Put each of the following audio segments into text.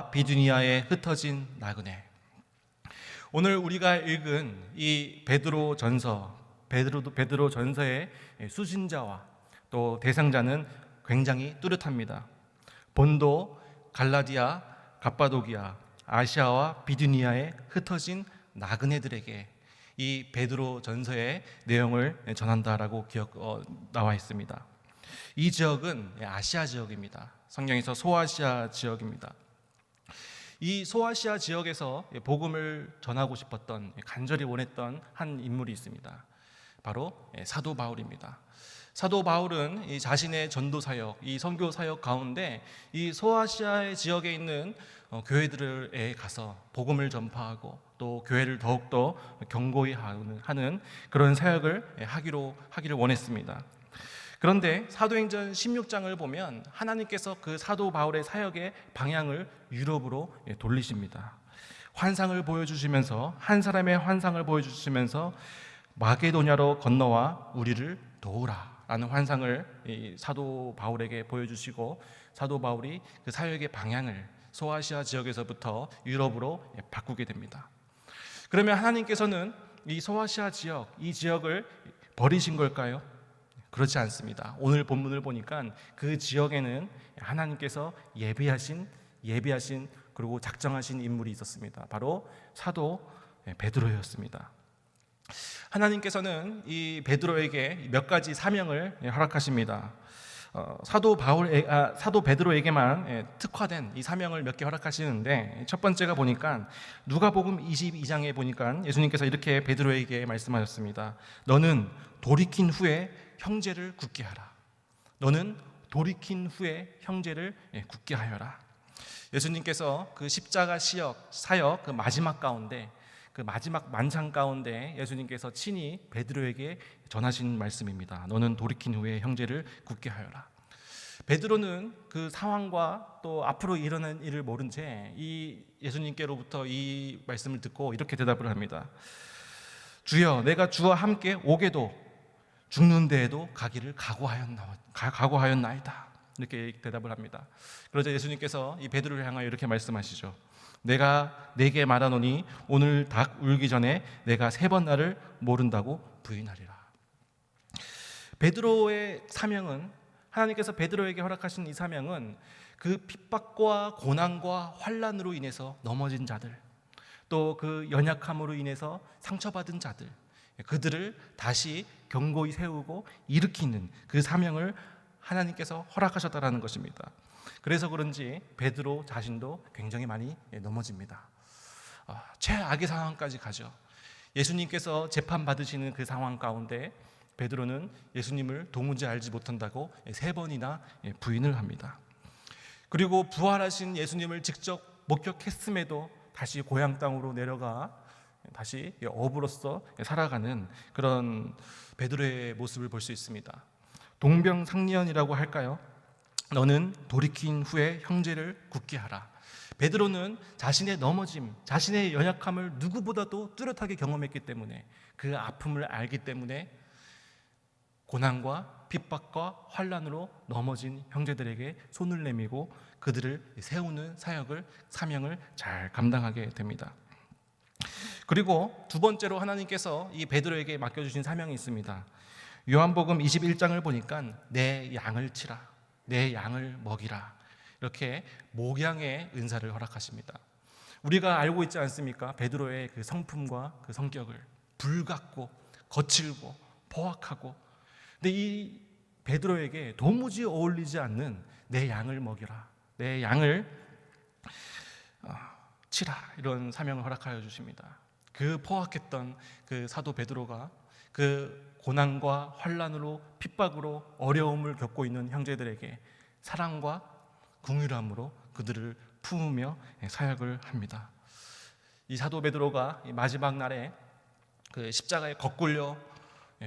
아시아와 비두니아에 흩어진 나그네. 오늘 우리가 읽은 이 베드로 전서의 수신자와 또 대상자는 굉장히 뚜렷합니다. 본도, 갈라디아, 갑바도기아, 아시아와 비두니아에 흩어진 나그네들에게 이 베드로 전서의 내용을 전한다라고 나와 있습니다. 이 지역은 아시아 지역입니다. 성경에서 소아시아 지역입니다. 이 소아시아 지역에서 복음을 전하고 싶었던, 간절히 원했던 한 인물이 있습니다. 바로 사도 바울입니다. 사도 바울은 이 자신의 전도 사역, 이 선교 사역 가운데 이 소아시아 지역에 있는 교회들에 가서 복음을 전파하고 또 교회를 더욱더 견고히 하는 그런 사역을 하기를 원했습니다. 그런데 사도행전 16장을 보면 하나님께서 그 사도 바울의 사역의 방향을 유럽으로 돌리십니다. 환상을 보여주시면서, 한 사람의 환상을 보여주시면서 마게도냐로 건너와 우리를 도우라 라는 환상을 사도 바울에게 보여주시고, 사도 바울이 그 사역의 방향을 소아시아 지역에서부터 유럽으로 바꾸게 됩니다. 그러면 하나님께서는 이 소아시아 지역, 이 지역을 버리신 걸까요? 그렇지 않습니다. 오늘 본문을 보니까 그 지역에는 하나님께서 예비하신 그리고 작정하신 인물이 있었습니다. 바로 사도 베드로였습니다. 하나님께서는 이 베드로에게 몇 가지 사명을 허락하십니다. 사도 베드로에게만 특화된 이 사명을 몇 개 허락하시는데, 첫 번째가 보니까 누가복음 22장에 보니까 예수님께서 이렇게 베드로에게 말씀하셨습니다. 너는 돌이킨 후에 형제를 굳게 하라. 너는 돌이킨 후에 형제를 굳게 하여라. 예수님께서 그 십자가 사역 그 마지막 가운데, 그 마지막 만찬 가운데 예수님께서 친히 베드로에게 전하신 말씀입니다. 너는 돌이킨 후에 형제를 굳게 하여라. 베드로는 그 상황과 또 앞으로 일어난 일을 모른 채 이 예수님께로부터 이 말씀을 듣고 이렇게 대답을 합니다. 주여, 내가 주와 함께 오게도 죽는 데에도 가기를 각오하였나이다. 이렇게 대답을 합니다. 그러자 예수님께서 이 베드로를 향하여 이렇게 말씀하시죠. 내가 네게 말하노니 오늘 닭 울기 전에 내가 3번 나를 모른다고 부인하리라. 베드로의 사명은, 하나님께서 베드로에게 허락하신 이 사명은 그 핍박과 고난과 환난으로 인해서 넘어진 자들, 또 그 연약함으로 인해서 상처받은 자들, 그들을 다시 견고히 세우고 일으키는 그 사명을 하나님께서 허락하셨다라는 것입니다. 그래서 그런지 베드로 자신도 굉장히 많이 넘어집니다. 최악의 상황까지 가죠. 예수님께서 재판받으시는 그 상황 가운데 베드로는 예수님을 도무지 알지 못한다고 3번이나 부인을 합니다. 그리고 부활하신 예수님을 직접 목격했음에도 다시 고향 땅으로 내려가 다시 어부로서 살아가는 그런 베드로의 모습을 볼 수 있습니다. 동병상련이라고 할까요? 너는 돌이킨 후에 형제를 굳게 하라. 베드로는 자신의 넘어짐, 자신의 연약함을 누구보다도 뚜렷하게 경험했기 때문에, 그 아픔을 알기 때문에 고난과 핍박과 환난으로 넘어진 형제들에게 손을 내밀고 그들을 세우는 사명을 잘 감당하게 됩니다. 그리고 두 번째로 하나님께서 이 베드로에게 맡겨주신 사명이 있습니다. 요한복음 21장을 보니까 내 양을 치라, 내 양을 먹이라, 이렇게 목양의 은사를 허락하십니다. 우리가 알고 있지 않습니까? 베드로의 그 성품과 그 성격을, 불같고 거칠고 포악하고, 근데 이 베드로에게 도무지 어울리지 않는 내 양을 먹이라, 내 양을 치라, 이런 사명을 허락하여 주십니다. 그 포악했던 그 사도 베드로가 그 고난과 환난으로, 핍박으로 어려움을 겪고 있는 형제들에게 사랑과 긍휼함으로 그들을 품으며 사역을 합니다. 이 사도 베드로가 마지막 날에 그 십자가에 거꾸려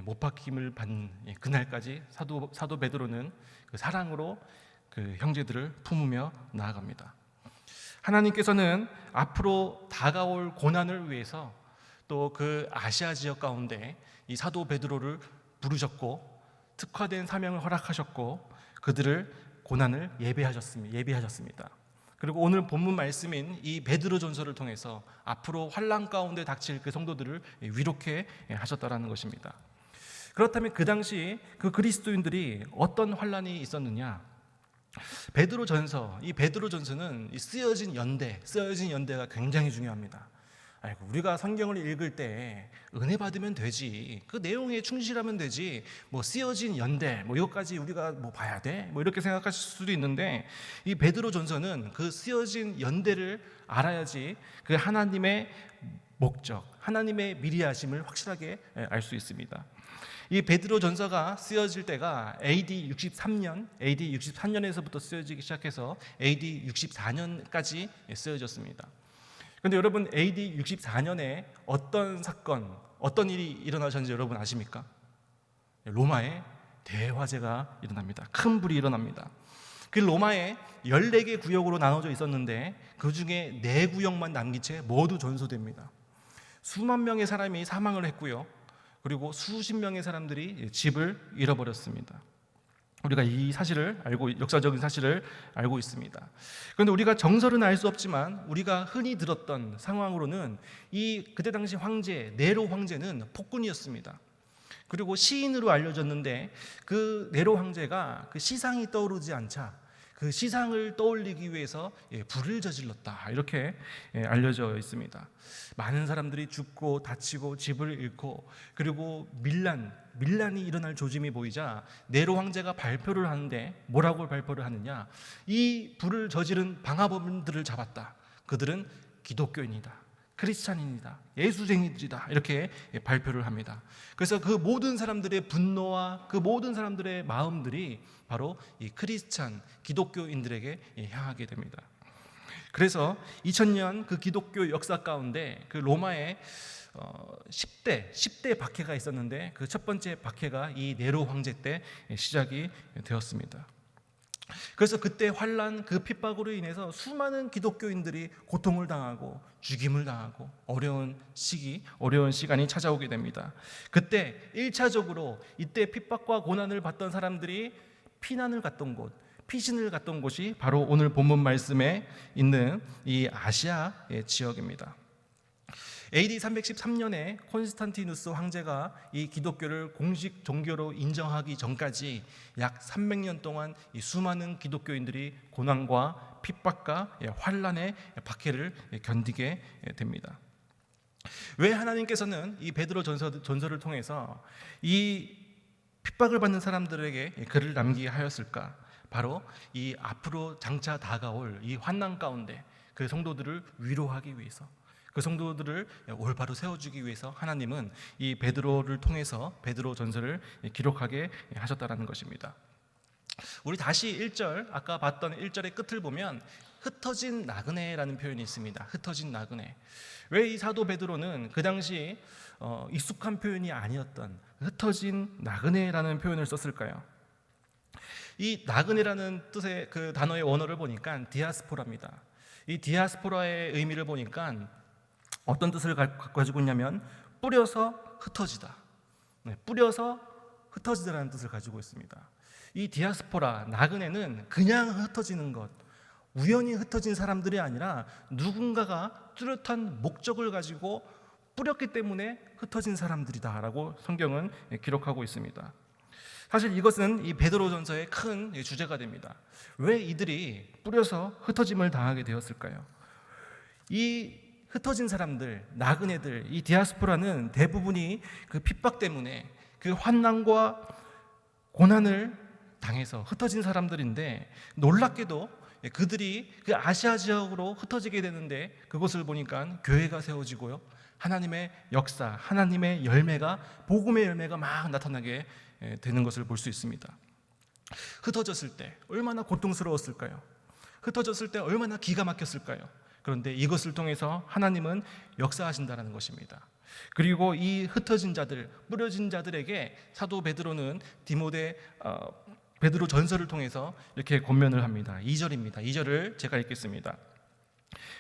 못 박힘을 받는 그날까지 사도 베드로는 그 사랑으로 그 형제들을 품으며 나아갑니다. 하나님께서는 앞으로 다가올 고난을 위해서 또 그 아시아 지역 가운데 이 사도 베드로를 부르셨고 특화된 사명을 허락하셨고 그들을 고난을 예비하셨습니다. 그리고 오늘 본문 말씀인 이 베드로전서를 통해서 앞으로 환난 가운데 닥칠 그 성도들을 위로케 하셨다라는 것입니다. 그렇다면 그 당시 그 그리스도인들이 어떤 환난이 있었느냐? 이 베드로전서는 이 쓰여진 연대가 굉장히 중요합니다. 아이고, 우리가 성경을 읽을 때 은혜 받으면 되지, 그 내용에 충실하면 되지, 뭐 쓰여진 연대, 뭐 이것까지 우리가 뭐 봐야 돼, 뭐 이렇게 생각하실 수도 있는데, 이 베드로전서는 그 쓰여진 연대를 알아야지 그 하나님의 목적, 하나님의 미리하심을 확실하게 알 수 있습니다. 이 베드로전서가 쓰여질 때가 AD 63년에서부터 쓰여지기 시작해서 AD 64년까지 쓰여졌습니다. 그런데 여러분, AD 64년에 어떤 사건, 어떤 일이 일어나셨는지 여러분 아십니까? 로마에 대화재가 일어납니다. 큰 불이 일어납니다. 그 로마에 14개 구역으로 나눠져 있었는데 그 중에 4구역만 남긴 채 모두 전소됩니다. 수만 명의 사람이 사망을 했고요. 그리고 수십 명의 사람들이 집을 잃어버렸습니다. 우리가 이 사실을 역사적인 사실을 알고 있습니다. 그런데 우리가 정설은 알 수 없지만 우리가 흔히 들었던 상황으로는 그때 당시 황제 네로 황제는 폭군이었습니다. 그리고 시인으로 알려졌는데 그 네로 황제가 그 시상이 떠오르지 않자 그 시상을 떠올리기 위해서 불을 저질렀다, 이렇게 알려져 있습니다. 많은 사람들이 죽고 다치고 집을 잃고, 그리고 밀란이 일어날 조짐이 보이자 네로 황제가 발표를 하는데 뭐라고 발표를 하느냐? 이 불을 저지른 방화범들을 잡았다. 그들은 기독교인이다, 크리스찬인이다, 예수쟁이들이다, 이렇게 발표를 합니다. 그래서 그 모든 사람들의 분노와 그 모든 사람들의 마음들이 바로 이 크리스찬 기독교인들에게 향하게 됩니다. 그래서 2000년 그 기독교 역사 가운데 그 로마에 10대 박해가 있었는데 그 첫 번째 박해가 이 네로 황제 때 시작이 되었습니다. 그래서 그때 환난, 그 핍박으로 인해서 수많은 기독교인들이 고통을 당하고 죽임을 당하고 어려운 시간이 찾아오게 됩니다. 그때 1차적으로 이때 핍박과 고난을 받던 사람들이 피신을 갔던 곳이 바로 오늘 본문 말씀에 있는 이 아시아 지역입니다. AD 313년에 콘스탄티누스 황제가 이 기독교를 공식 종교로 인정하기 전까지 약 300년 동안 이 수많은 기독교인들이 고난과 핍박과 환난의 박해를 견디게 됩니다. 왜 하나님께서는 이 베드로 전서를 통해서 이 핍박을 받는 사람들에게 글을 남기게 하였을까? 바로 이 앞으로 장차 다가올 이 환난 가운데 그 성도들을 위로하기 위해서, 그 성도들을 올바로 세워주기 위해서 하나님은 이 베드로를 통해서 베드로 전서를 기록하게 하셨다는 것입니다. 우리 다시 1절, 아까 봤던 1절의 끝을 보면 흩어진 나그네라는 표현이 있습니다. 흩어진 나그네. 왜 이 사도 베드로는 그 당시 익숙한 표현이 아니었던 흩어진 나그네라는 표현을 썼을까요? 이 나그네라는 뜻의 그 단어의 원어를 보니까 디아스포라입니다. 이 디아스포라의 의미를 보니까 어떤 뜻을 가지고 있냐면 뿌려서 흩어지다, 뿌려서 흩어지다라는 뜻을 가지고 있습니다. 이 디아스포라, 나그네는 그냥 흩어지는 것, 우연히 흩어진 사람들이 아니라 누군가가 뚜렷한 목적을 가지고 뿌렸기 때문에 흩어진 사람들이다라고 성경은 기록하고 있습니다. 사실 이것은 이 베드로전서의 큰 주제가 됩니다. 왜 이들이 뿌려서 흩어짐을 당하게 되었을까요? 이 흩어진 사람들, 나그네들, 이 디아스포라는 대부분이 그 핍박 때문에 그 환난과 고난을 당해서 흩어진 사람들인데, 놀랍게도 그들이 그 아시아 지역으로 흩어지게 되는데 그것을 보니까 교회가 세워지고요, 하나님의 역사, 하나님의 열매가, 복음의 열매가 막 나타나게 되는 것을 볼 수 있습니다. 흩어졌을 때 얼마나 고통스러웠을까요? 흩어졌을 때 얼마나 기가 막혔을까요? 그런데 이것을 통해서 하나님은 역사하신다는 것입니다. 그리고 이 흩어진 자들, 뿌려진 자들에게 사도 베드로는 베드로 전서를 통해서 이렇게 권면을 합니다. 2절입니다. 2절을 제가 읽겠습니다.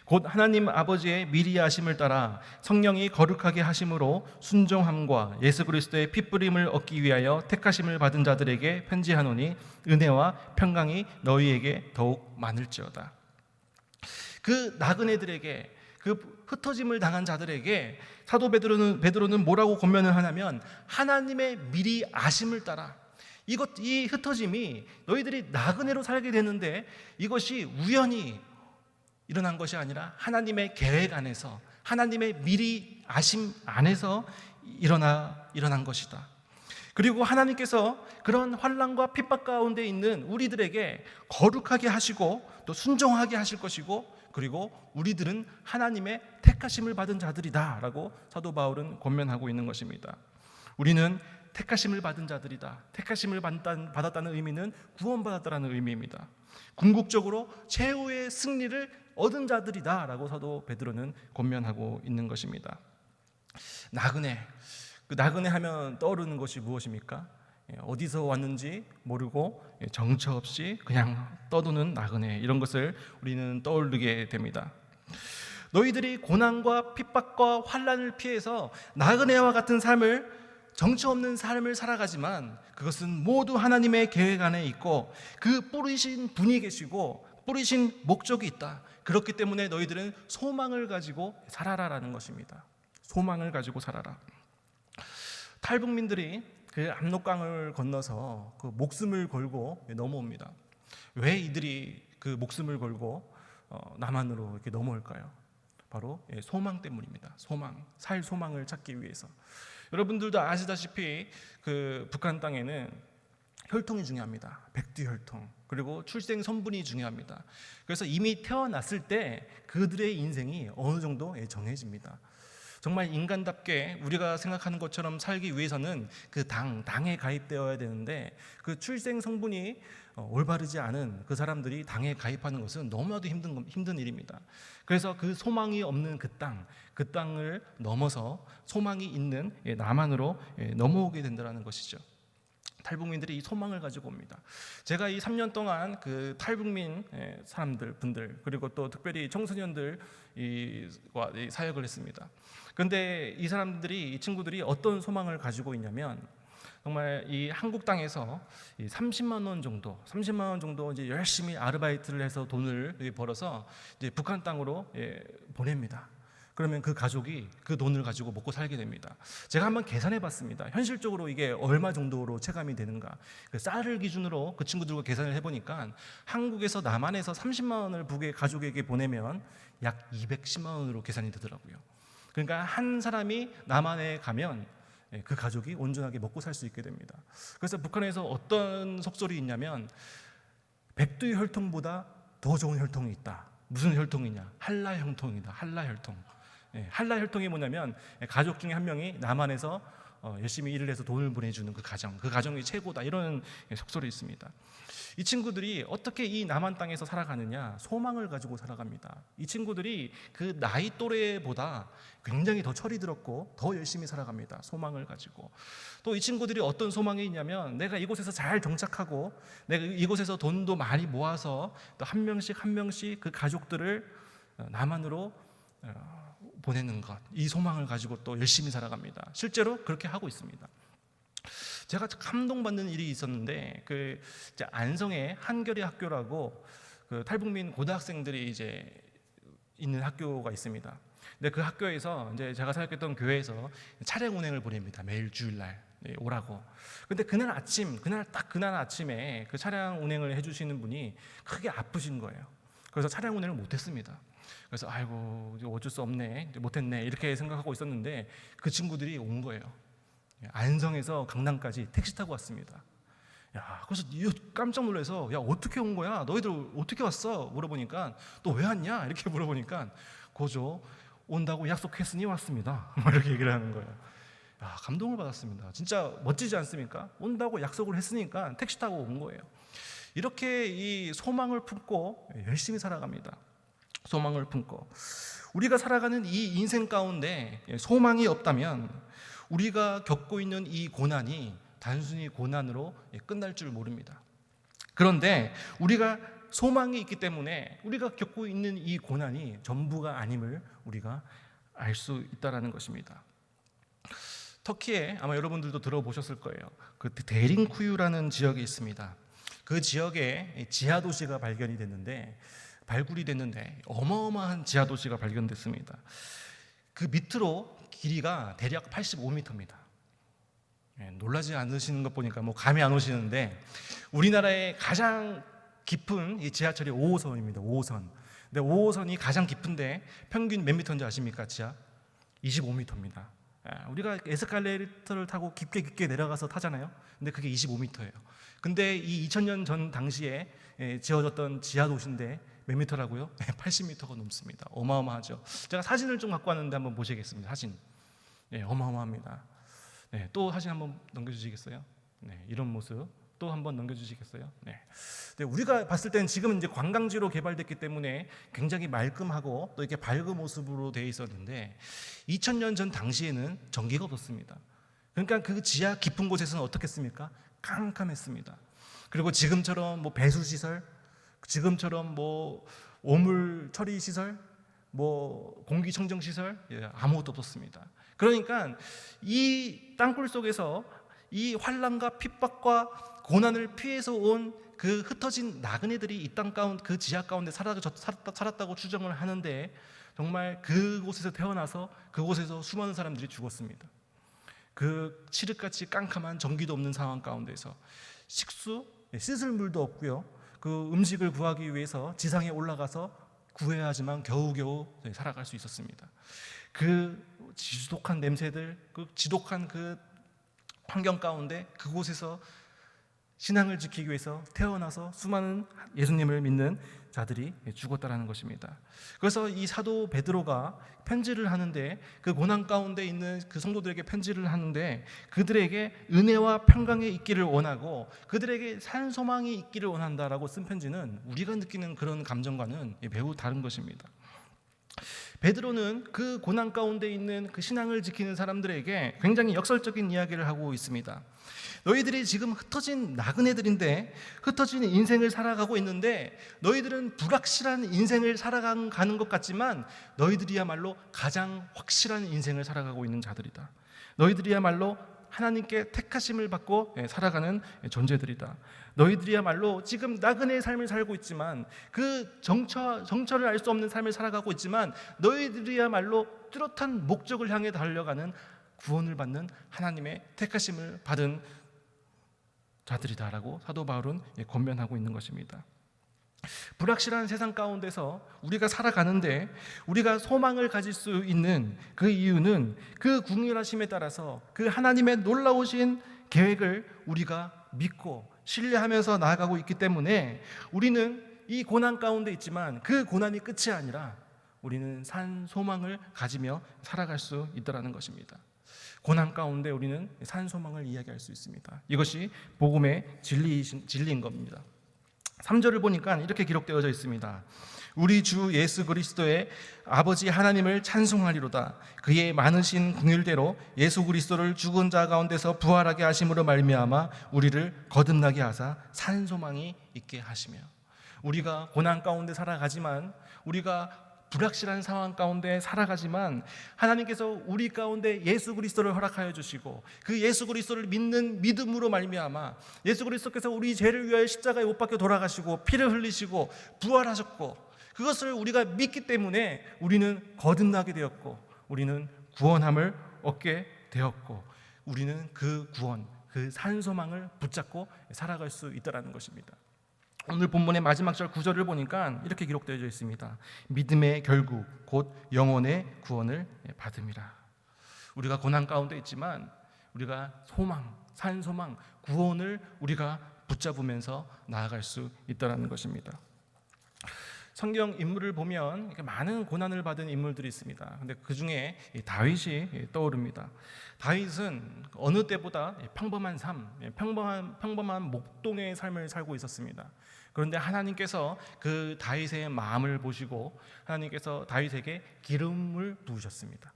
곧 하나님 아버지의 미리 하심을 따라 성령이 거룩하게 하심으로 순종함과 예수 그리스도의 핏부림을 얻기 위하여 택하심을 받은 자들에게 편지하노니 은혜와 평강이 너희에게 더욱 많을지어다. 그 나그네들에게, 그 흩어짐을 당한 자들에게 사도 베드로는 뭐라고 권면을 하냐면 하나님의 미리 아심을 따라, 이 흩어짐이 너희들이 나그네로 살게 되는데 이것이 우연히 일어난 것이 아니라 하나님의 계획 안에서, 하나님의 미리 아심 안에서 일어난 것이다. 그리고 하나님께서 그런 환난과 핍박 가운데 있는 우리들에게 거룩하게 하시고 또 순종하게 하실 것이고, 그리고 우리들은 하나님의 택하심을 받은 자들이다 라고 사도 바울은 권면하고 있는 것입니다. 우리는 택하심을 받은 자들이다. 택하심을 받았다는 의미는 구원받았다는 의미입니다. 궁극적으로 최후의 승리를 얻은 자들이다 라고 사도 베드로는 권면하고 있는 것입니다. 나그네, 그 나그네 하면 떠오르는 것이 무엇입니까? 어디서 왔는지 모르고 정처 없이 그냥 떠도는 나그네, 이런 것을 우리는 떠올리게 됩니다. 너희들이 고난과 핍박과 환난을 피해서 나그네와 같은 삶을, 정처 없는 삶을 살아가지만 그것은 모두 하나님의 계획 안에 있고 그 뿌리신 분이 계시고 뿌리신 목적이 있다. 그렇기 때문에 너희들은 소망을 가지고 살아라라는 것입니다. 소망을 가지고 살아라. 탈북민들이 그 압록강을 건너서 그 목숨을 걸고 넘어옵니다. 왜 이들이 그 목숨을 걸고 남한으로 이렇게 넘어올까요? 바로 소망 때문입니다. 살 소망을 찾기 위해서. 여러분들도 아시다시피 그 북한 땅에는 혈통이 중요합니다. 백두 혈통, 그리고 출생 선분이 중요합니다. 그래서 이미 태어났을 때 그들의 인생이 어느 정도 정해집니다. 정말 인간답게 우리가 생각하는 것처럼 살기 위해서는 그 당에 가입되어야 되는데, 그 출생 성분이 올바르지 않은 그 사람들이 당에 가입하는 것은 너무나도 힘든 일입니다. 그래서 그 소망이 없는 그 땅을 넘어서 소망이 있는 남한으로 넘어오게 된다는 것이죠. 탈북민들이 이 소망을 가지고 옵니다. 제가 이 3년 동안 그 탈북민 분들, 그리고 또 특별히 청소년들과 사역을 했습니다. 그런데 이 친구들이 어떤 소망을 가지고 있냐면, 정말 이 한국 땅에서 30만 원 정도 이제 열심히 아르바이트를 해서 돈을 벌어서 이제 북한 땅으로 보냅니다. 그러면 그 가족이 그 돈을 가지고 먹고 살게 됩니다. 제가 한번 계산해 봤습니다. 현실적으로 이게 얼마 정도로 체감이 되는가. 그 쌀을 기준으로 그 친구들과 계산을 해보니까 한국에서 남한에서 30만 원을 북의 가족에게 보내면 약 210만 원으로 계산이 되더라고요. 그러니까 한 사람이 남한에 가면 그 가족이 온전하게 먹고 살 수 있게 됩니다. 그래서 북한에서 어떤 속설이 있냐면 백두의 혈통보다 더 좋은 혈통이 있다. 무슨 혈통이냐? 한라 혈통이다. 한라 혈통. 한라 혈통이 뭐냐면 가족 중에 한 명이 남한에서 열심히 일을 해서 돈을 보내주는 그 가정이 최고다, 이런 속설이 있습니다. 이 친구들이 어떻게 이 남한 땅에서 살아가느냐? 소망을 가지고 살아갑니다. 이 친구들이 그 나이 또래보다 굉장히 더 철이 들었고 더 열심히 살아갑니다. 소망을 가지고. 또 이 친구들이 어떤 소망이 있냐면, 내가 이곳에서 잘 정착하고 내가 이곳에서 돈도 많이 모아서 또 한 명씩 그 가족들을 남한으로 보내는 것, 이 소망을 가지고 또 열심히 살아갑니다. 실제로 그렇게 하고 있습니다. 제가 감동받는 일이 있었는데, 그 안성에 한겨레 학교라고 그 탈북민 고등학생들이 이제 있는 학교가 있습니다. 근데 그 학교에서 이제 제가 사역했던 교회에서 차량 운행을 보냅니다. 매일 주일날 오라고. 근데 그날 아침에 그 차량 운행을 해주시는 분이 크게 아프신 거예요. 그래서 차량 운행을 못했습니다. 그래서 아이고 어쩔 수 없네, 못했네, 이렇게 생각하고 있었는데 그 친구들이 온 거예요. 안성에서 강남까지 택시 타고 왔습니다. 야, 그래서 깜짝 놀라서, 야, 어떻게 온 거야? 너희들 어떻게 왔어? 물어보니까, 또 왜 왔냐? 이렇게 물어보니까, 고조 온다고 약속했으니 왔습니다. 이렇게 얘기를 하는 거예요. 야, 감동을 받았습니다. 진짜 멋지지 않습니까? 온다고 약속을 했으니까 택시 타고 온 거예요. 이렇게 이 소망을 품고 열심히 살아갑니다. 소망을 품고. 우리가 살아가는 이 인생 가운데 소망이 없다면 우리가 겪고 있는 이 고난이 단순히 고난으로 끝날 줄 모릅니다. 그런데 우리가 소망이 있기 때문에 우리가 겪고 있는 이 고난이 전부가 아님을 우리가 알 수 있다는 것입니다. 터키에 아마 여러분들도 들어보셨을 거예요. 그 데링쿠유라는 지역이 있습니다. 그 지역에 지하 도시가 발견이 됐는데, 발굴이 됐는데 어마어마한 지하 도시가 발견됐습니다. 그 밑으로 길이가 대략 85m입니다. 놀라지 않으시는 것 보니까 뭐 감이 안 오시는데, 우리나라의 가장 깊은 이 지하철이 5호선입니다. 5호선. 근데 5호선이 가장 깊은데 평균 몇 미터인지 아십니까? 지하 25m입니다. 우리가 에스컬레이터를 타고 깊게 내려가서 타잖아요. 근데 그게 25m예요. 근데 이 2000년 전 당시에 지어졌던 지하 도시인데 몇 미터라고요? 80m가 넘습니다. 어마어마하죠. 제가 사진을 좀 갖고 왔는데 한번 보시겠습니다. 사진. 어마어마합니다. 또 사진 한번 넘겨주시겠어요? 이런 모습 또 한번 넘겨주시겠어요? 근데 우리가 봤을 때는 지금 이제 관광지로 개발됐기 때문에 굉장히 말끔하고 또 이렇게 밝은 모습으로 되어 있었는데 2000년 전 당시에는 전기가 없었습니다. 그러니까 그 지하 깊은 곳에서는 어떻겠습니까? 깜깜했습니다. 그리고 지금처럼 뭐 배수 시설, 지금처럼 뭐 오물 처리 시설, 뭐 공기 청정 시설 아무것도 없었습니다. 그러니까 이 땅굴 속에서 이 환난과 핍박과 고난을 피해서 온 그 흩어진 나그네들이 이 땅 가운데, 그 지하 가운데 살았다고 추정을 하는데, 정말 그곳에서 태어나서 그곳에서 수많은 사람들이 죽었습니다. 그 칠흑같이 깜깜한 전기도 없는 상황 가운데서 식수, 씻을 물도 없고요. 그 음식을 구하기 위해서 지상에 올라가서 구해야 하지만 겨우겨우 살아갈 수 있었습니다. 그 지독한 냄새들, 그 지독한 그 환경 가운데 그곳에서 신앙을 지키기 위해서 태어나서 수많은 예수님을 믿는 자들이 죽었다라는 것입니다. 그래서 이 사도 베드로가 편지를 하는데, 그 고난 가운데 있는 그 성도들에게 편지를 하는데, 그들에게 은혜와 평강이 있기를 원하고 그들에게 산 소망이 있기를 원한다라고 쓴 편지는 우리가 느끼는 그런 감정과는 매우 다른 것입니다. 베드로는 그 고난 가운데 있는 그 신앙을 지키는 사람들에게 굉장히 역설적인 이야기를 하고 있습니다. 너희들이 지금 흩어진 나그네들인데, 흩어진 인생을 살아가고 있는데, 너희들은 불확실한 인생을 살아가는 것 같지만 너희들이야말로 가장 확실한 인생을 살아가고 있는 자들이다. 너희들이야말로 하나님께 택하심을 받고 살아가는 존재들이다. 너희들이야말로 지금 나그네의 삶을 살고 있지만, 그 정처를 알 수 없는 삶을 살아가고 있지만, 너희들이야말로 뚜렷한 목적을 향해 달려가는, 구원을 받는 하나님의 택하심을 받은 자들이다라고 사도 바울은 권면하고 있는 것입니다. 불확실한 세상 가운데서 우리가 살아가는데 우리가 소망을 가질 수 있는 그 이유는 그 궁휼하심에 따라서 그 하나님의 놀라우신 계획을 우리가 믿고 신뢰하면서 나아가고 있기 때문에, 우리는 이 고난 가운데 있지만 그 고난이 끝이 아니라 우리는 산 소망을 가지며 살아갈 수 있다는 것입니다. 고난 가운데 우리는 산 소망을 이야기할 수 있습니다. 이것이 복음의 진리인 겁니다. 3절을 보니까 이렇게 기록되어져 있습니다. 우리 주 예수 그리스도의 아버지 하나님을 찬송하리로다. 그의 많으신 긍휼대로 예수 그리스도를 죽은 자 가운데서 부활하게 하심으로 말미암아 우리를 거듭나게 하사 산 소망이 있게 하시며. 우리가 고난 가운데 살아가지만, 우리가 불확실한 상황 가운데 살아가지만, 하나님께서 우리 가운데 예수 그리스도를 허락하여 주시고, 그 예수 그리스도를 믿는 믿음으로 말미암아 예수 그리스도께서 우리 죄를 위하여 십자가에 못 박혀 돌아가시고 피를 흘리시고 부활하셨고, 그것을 우리가 믿기 때문에 우리는 거듭나게 되었고, 우리는 구원함을 얻게 되었고, 우리는 그 구원, 그 산 소망을 붙잡고 살아갈 수 있다는 것입니다. 오늘 본문의 마지막 절 9절을 보니까 이렇게 기록되어 있습니다. 믿음의 결국 곧 영혼의 구원을 받음이라. 우리가 고난 가운데 있지만 우리가 소망, 산 소망, 구원을 우리가 붙잡으면서 나아갈 수 있다는 것입니다. 성경 인물을 보면 이렇게 많은 고난을 받은 인물들이 있습니다. 근데 그 중에 다윗이 떠오릅니다. 다윗은 어느 때보다 평범한 삶, 평범한 목동의 삶을 살고 있었습니다. 그런데 하나님께서 그 다윗의 마음을 보시고 하나님께서 다윗에게 기름을 부으셨습니다.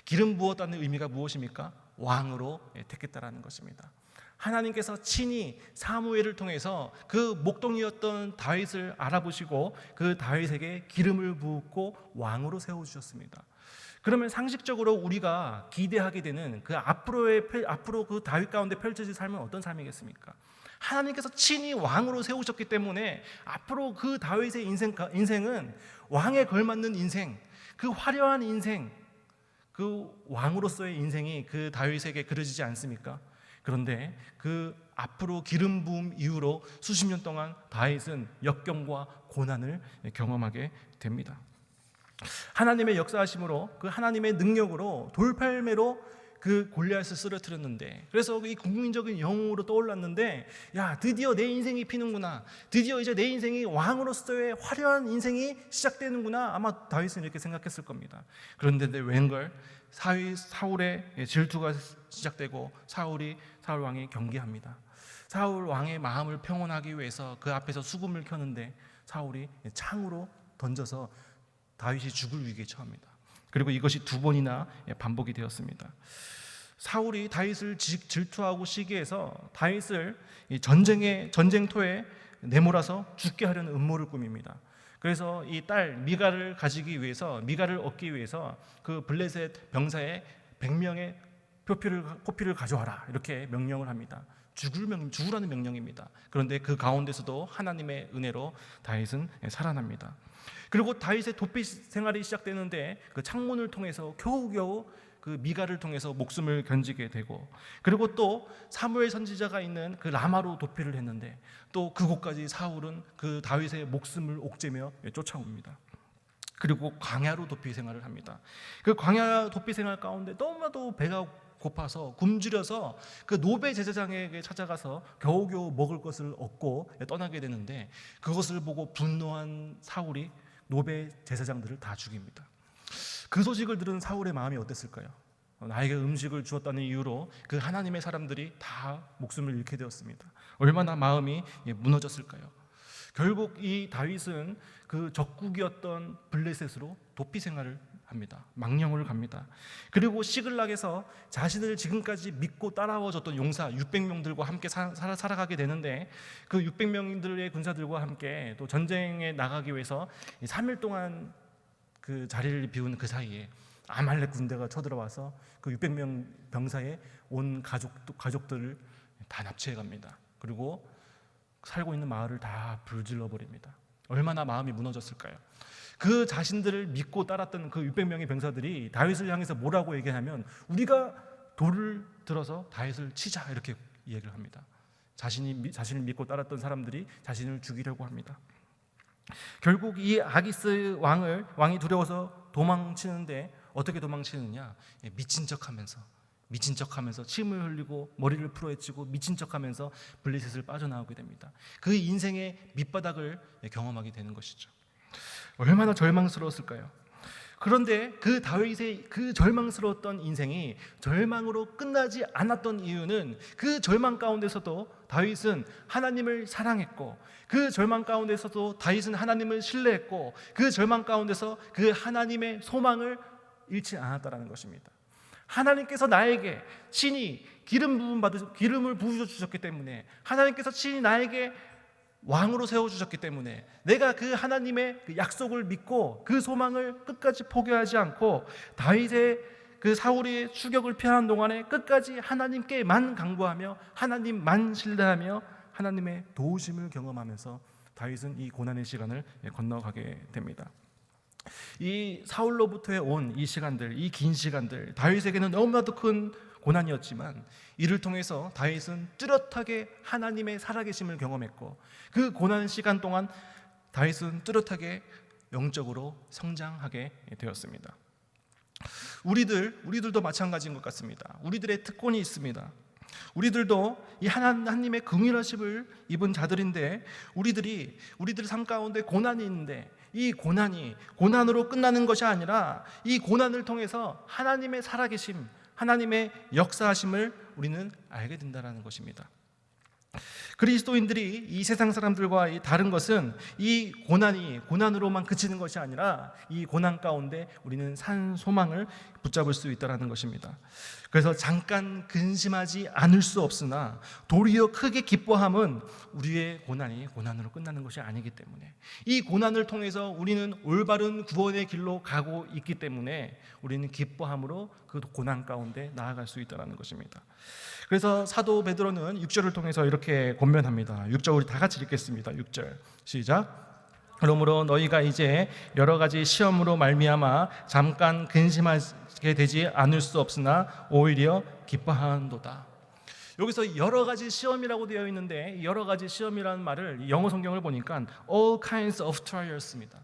기름 부었다는 의미가 무엇입니까? 왕으로 택했다라는 것입니다. 하나님께서 친히 사무엘을 통해서 그 목동이었던 다윗을 알아보시고 그 다윗에게 기름을 부었고 왕으로 세워주셨습니다. 그러면 상식적으로 우리가 기대하게 되는 그 앞으로 그 다윗 가운데 펼쳐질 삶은 어떤 삶이겠습니까? 하나님께서 친히 왕으로 세우셨기 때문에 앞으로 그 다윗의 인생은 왕에 걸맞는 인생, 그 화려한 인생, 그 왕으로서의 인생이 그 다윗에게 그려지지 않습니까? 그런데 그 앞으로 기름 부음 이후로 수십 년 동안 다윗은 역경과 고난을 경험하게 됩니다. 하나님의 역사하심으로, 그 하나님의 능력으로 돌팔매로 그 골리앗을 쓰러뜨렸는데, 그래서 이 국민적인 영웅으로 떠올랐는데, 야, 드디어 내 인생이 피는구나, 드디어 이제 내 인생이 왕으로서의 화려한 인생이 시작되는구나, 아마 다윗은 이렇게 생각했을 겁니다. 그런데 웬걸 사울의 질투가 시작되고 사울 왕이 경계합니다. 사울 왕의 마음을 평온하기 위해서 그 앞에서 수금을 켜는데 사울이 창으로 던져서 다윗이 죽을 위기에 처합니다. 그리고 이것이 두 번이나 반복이 되었습니다. 사울이 다윗을 질투하고 시기해서 다윗을 전쟁터에 내몰아서 죽게 하려는 음모를 꾸밉니다. 그래서 이 딸 미갈을 미갈을 얻기 위해서 그 블레셋 병사의 100명의 포피를 가져와라, 이렇게 명령을 합니다. 죽으라는 명령입니다. 그런데 그 가운데서도 하나님의 은혜로 다윗은 살아납니다. 그리고 다윗의 도피 생활이 시작되는데 그 창문을 통해서 겨우겨우 그 미갈을 통해서 목숨을 건지게 되고, 그리고 또 사무엘 선지자가 있는 그 라마로 도피를 했는데 또 그곳까지 사울은 그 다윗의 목숨을 옥죄며 쫓아옵니다. 그리고 광야로 도피 생활을 합니다. 그 광야 도피 생활 가운데 너무나도 배가 고파서 굶주려서 그 노베 제사장에게 찾아가서 겨우겨우 먹을 것을 얻고 떠나게 되는데, 그것을 보고 분노한 사울이 노베 제사장들을 다 죽입니다. 그 소식을 들은 사울의 마음이 어땠을까요? 나에게 음식을 주었다는 이유로 그 하나님의 사람들이 다 목숨을 잃게 되었습니다. 얼마나 마음이 무너졌을까요? 결국 이 다윗은 그 적국이었던 블레셋으로 도피 생활을 합니다. 망령을 갑니다. 그리고 시글락에서 자신을 지금까지 믿고 따라와줬던 용사 600명들과 함께 살아가게 되는데, 그 600명들의 군사들과 함께 또 전쟁에 나가기 위해서 3일 동안 그 자리를 비운 그 사이에 아말렉 군대가 쳐들어와서 그 600명 병사의 온 가족들을 다 납치해 갑니다. 그리고 살고 있는 마을을 다 불질러 버립니다. 얼마나 마음이 무너졌을까요? 그 자신들을 믿고 따랐던 그 600명의 병사들이 다윗을 향해서 뭐라고 얘기하면, 우리가 돌을 들어서 다윗을 치자, 이렇게 얘기를 합니다. 자신을 믿고 따랐던 사람들이 자신을 죽이려고 합니다. 결국 이 아기스 왕이 두려워서 도망치는데 어떻게 도망치느냐? 미친 척하면서 침을 흘리고 머리를 풀어헤치고 미친 척하면서 블레셋을 빠져나오게 됩니다. 그 인생의 밑바닥을 경험하게 되는 것이죠. 얼마나 절망스러웠을까요? 그런데 그 다윗의 그 절망스러웠던 인생이 절망으로 끝나지 않았던 이유는, 그 절망 가운데서도 다윗은 하나님을 사랑했고, 그 절망 가운데서도 다윗은 하나님을 신뢰했고, 그 절망 가운데서 그 하나님의 소망을 잃지 않았다는 것입니다. 하나님께서 나에게 친히 기름을 부어주셨기 때문에, 하나님께서 친히 나에게 왕으로 세워주셨기 때문에 내가 그 하나님의 그 약속을 믿고 그 소망을 끝까지 포기하지 않고, 다윗의 그 사울의 추격을 피하는 동안에 끝까지 하나님께만 간구하며 하나님만 신뢰하며 하나님의 도우심을 경험하면서 다윗은 이 고난의 시간을 건너가게 됩니다. 이 사울로부터의 온 이 시간들, 이 긴 시간들, 다윗에게는 너무나도 큰 고난이었지만 이를 통해서 다윗은 뚜렷하게 하나님의 살아계심을 경험했고, 그 고난 시간 동안 다윗은 뚜렷하게 영적으로 성장하게 되었습니다. 우리들도 마찬가지인 것 같습니다. 우리들의 특권이 있습니다. 우리들도 이 하나님의 긍휼하심을 입은 자들인데, 우리들 삶 가운데 고난이 있는데, 이 고난으로 끝나는 것이 아니라 이 고난을 통해서 하나님의 살아계심, 하나님의 역사하심을 우리는 알게 된다는 것입니다. 그리스도인들이 이 세상 사람들과 다른 것은 이 고난으로만 그치는 것이 아니라 이 고난 가운데 우리는 산 소망을 붙잡을 수 있다는 것입니다. 그래서 잠깐 근심하지 않을 수 없으나 도리어 크게 기뻐함은 우리의 고난으로 끝나는 것이 아니기 때문에, 이 고난을 통해서 우리는 올바른 구원의 길로 가고 있기 때문에 우리는 기뻐함으로 그 고난 가운데 나아갈 수 있다는 것입니다. 그래서 사도 베드로는 6절을 통해서 이렇게 이렇게 권면합니다. 6절 우리 다 같이 읽겠습니다. 6절 시작. 그러므로 너희가 이제 여러 가지 시험으로 말미암아 잠깐 근심하게 되지 않을 수 없으나 오히려 기뻐하는도다. 여기서 여러 가지 시험이라고 되어 있는데, 여러 가지 시험이라는 말을 영어 성경을 보니까 all kinds of trials입니다.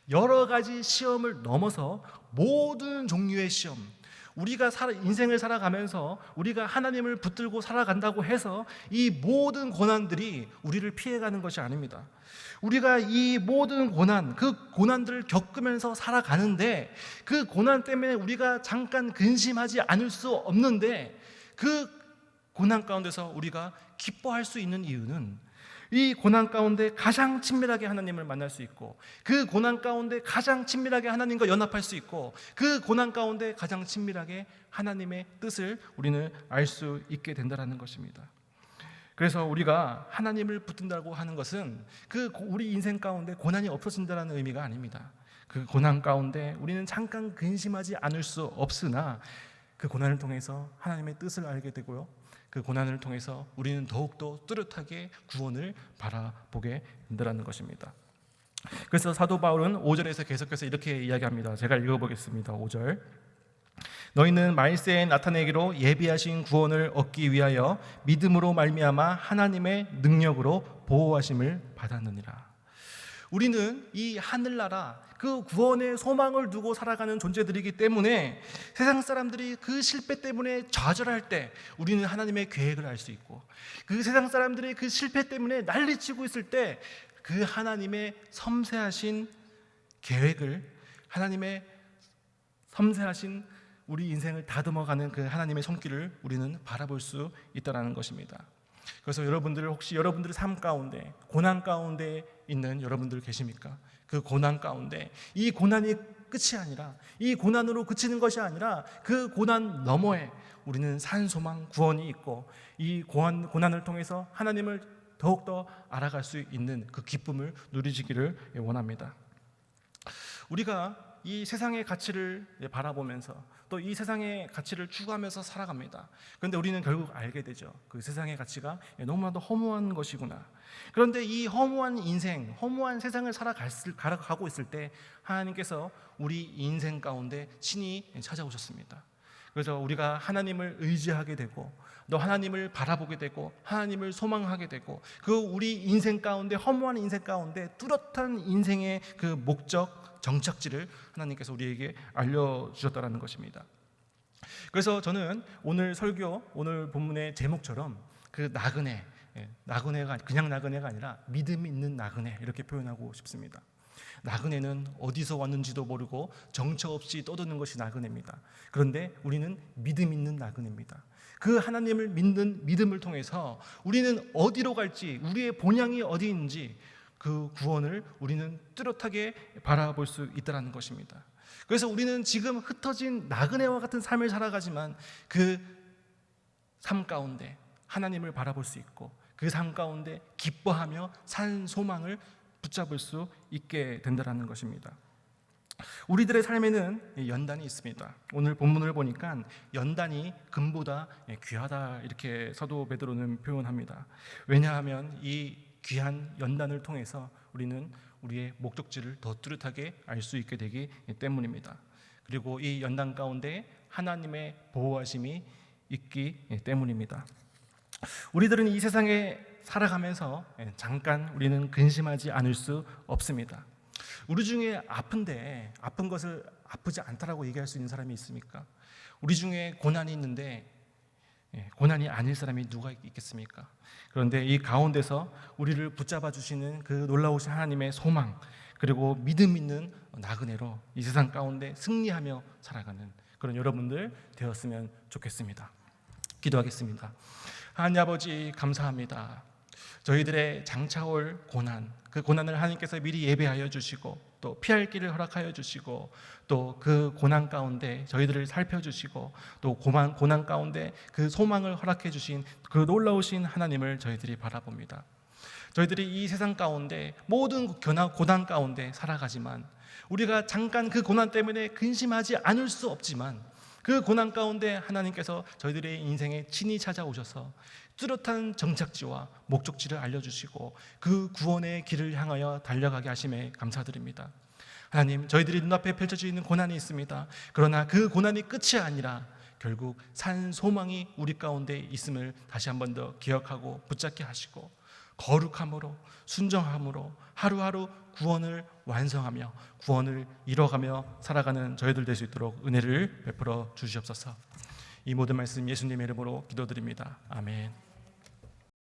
여러 가지 시험을 넘어서 모든 종류의 시험, 우리가 인생을 살아가면서 우리가 하나님을 붙들고 살아간다고 해서 이 모든 고난들이 우리를 피해가는 것이 아닙니다. 우리가 이 모든 고난, 그 고난들을 겪으면서 살아가는데, 그 고난 때문에 우리가 잠깐 근심하지 않을 수 없는데, 그 고난 가운데서 우리가 기뻐할 수 있는 이유는 이 고난 가운데 가장 친밀하게 하나님을 만날 수 있고, 그 고난 가운데 가장 친밀하게 하나님과 연합할 수 있고, 그 고난 가운데 가장 친밀하게 하나님의 뜻을 우리는 알 수 있게 된다는 것입니다. 그래서 우리가 하나님을 붙든다고 하는 것은 그 우리 인생 가운데 고난이 없어진다는 의미가 아닙니다. 그 고난 가운데 우리는 잠깐 근심하지 않을 수 없으나 그 고난을 통해서 하나님의 뜻을 알게 되고요, 그 고난을 통해서 우리는 더욱더 뚜렷하게 구원을 바라보게 된다는 것입니다. 그래서 사도 바울은 5절에서 계속해서 이렇게 이야기합니다. 제가 읽어보겠습니다. 5절. 너희는 말세에 나타내기로 예비하신 구원을 얻기 위하여 믿음으로 말미암아 하나님의 능력으로 보호하심을 받았느니라. 우리는 이 하늘나라, 그 구원의 소망을 두고 살아가는 존재들이기 때문에 세상 사람들이 그 실패 때문에 좌절할 때 우리는 하나님의 계획을 알 수 있고, 그 세상 사람들이 그 실패 때문에 난리치고 있을 때 그 하나님의 섬세하신 계획을, 하나님의 섬세하신 우리 인생을 다듬어가는 그 하나님의 손길을 우리는 바라볼 수 있다는 것입니다. 그래서 여러분들, 혹시 여러분들의 삶 가운데 고난 가운데 있는 여러분들 계십니까? 그 고난 가운데 이 고난이 끝이 아니라, 이 고난으로 그치는 것이 아니라 그 고난 너머에 우리는 산소망 구원이 있고, 이 고난을 통해서 하나님을 더욱더 알아갈 수 있는 그 기쁨을 누리시기를 원합니다. 우리가 이 세상의 가치를 바라보면서 또 이 세상의 가치를 추구하면서 살아갑니다. 그런데 우리는 결국 알게 되죠. 그 세상의 가치가 너무나도 허무한 것이구나. 그런데 이 허무한 인생, 허무한 세상을 살아가고 있을 때 하나님께서 우리 인생 가운데 친히 찾아오셨습니다. 그래서 우리가 하나님을 의지하게 되고, 또 하나님을 바라보게 되고, 하나님을 소망하게 되고, 그 우리 인생 가운데, 허무한 인생 가운데 뚜렷한 인생의 그 목적, 정착지를 하나님께서 우리에게 알려주셨다는 것입니다. 그래서 저는 오늘 설교, 오늘 본문의 제목처럼 그 나그네가 그냥 나그네가 아니라 믿음 있는 나그네, 이렇게 표현하고 싶습니다. 나그네는 어디서 왔는지도 모르고 정처 없이 떠드는 것이 나그네입니다. 그런데 우리는 믿음 있는 나그네입니다. 그 하나님을 믿는 믿음을 통해서 우리는 어디로 갈지, 우리의 본향이 어디 있는지 그 구원을 우리는 뚜렷하게 바라볼 수 있다는 것입니다. 그래서 우리는 지금 흩어진 나그네와 같은 삶을 살아가지만 그 삶 가운데 하나님을 바라볼 수 있고, 그 삶 가운데 기뻐하며 산 소망을 붙잡을 수 있게 된다는 것입니다. 우리들의 삶에는 연단이 있습니다. 오늘 본문을 보니까 연단이 금보다 귀하다, 이렇게 사도 베드로는 표현합니다. 왜냐하면 이 귀한 연단을 통해서 우리는 우리의 목적지를 더 뚜렷하게 알 수 있게 되기 때문입니다. 그리고 이 연단 가운데 하나님의 보호하심이 있기 때문입니다. 우리들은 이 세상에 살아가면서 잠깐 우리는 근심하지 않을 수 없습니다. 우리 중에 아픈데 아픈 것을 아프지 않다라고 얘기할 수 있는 사람이 있습니까? 우리 중에 고난이 있는데 고난이 아닐 사람이 누가 있겠습니까? 그런데 이 가운데서 우리를 붙잡아 주시는 그 놀라우신 하나님의 소망, 그리고 믿음 있는 나그네로 이 세상 가운데 승리하며 살아가는 그런 여러분들 되었으면 좋겠습니다. 기도하겠습니다. 하나님 아버지, 감사합니다. 저희들의 장차올 고난, 그 고난을 하나님께서 미리 예배하여 주시고, 또 피할 길을 허락하여 주시고, 또 그 고난 가운데 저희들을 살펴주시고, 또 고난 가운데 그 소망을 허락해 주신 그 놀라우신 하나님을 저희들이 바라봅니다. 저희들이 이 세상 가운데 모든 고난 가운데 살아가지만, 우리가 잠깐 그 고난 때문에 근심하지 않을 수 없지만, 그 고난 가운데 하나님께서 저희들의 인생에 친히 찾아오셔서 뚜렷한 정착지와 목적지를 알려주시고 그 구원의 길을 향하여 달려가게 하심에 감사드립니다. 하나님, 저희들이 눈앞에 펼쳐져 있는 고난이 있습니다. 그러나 그 고난이 끝이 아니라 결국 산 소망이 우리 가운데 있음을 다시 한 번 더 기억하고 붙잡게 하시고 거룩함으로 순정함으로 하루하루 구원을 완성하며 구원을 이뤄가며 살아가는 저희들 될 수 있도록 은혜를 베풀어 주시옵소서. 이 모든 말씀 예수님의 이름으로 기도드립니다. 아멘.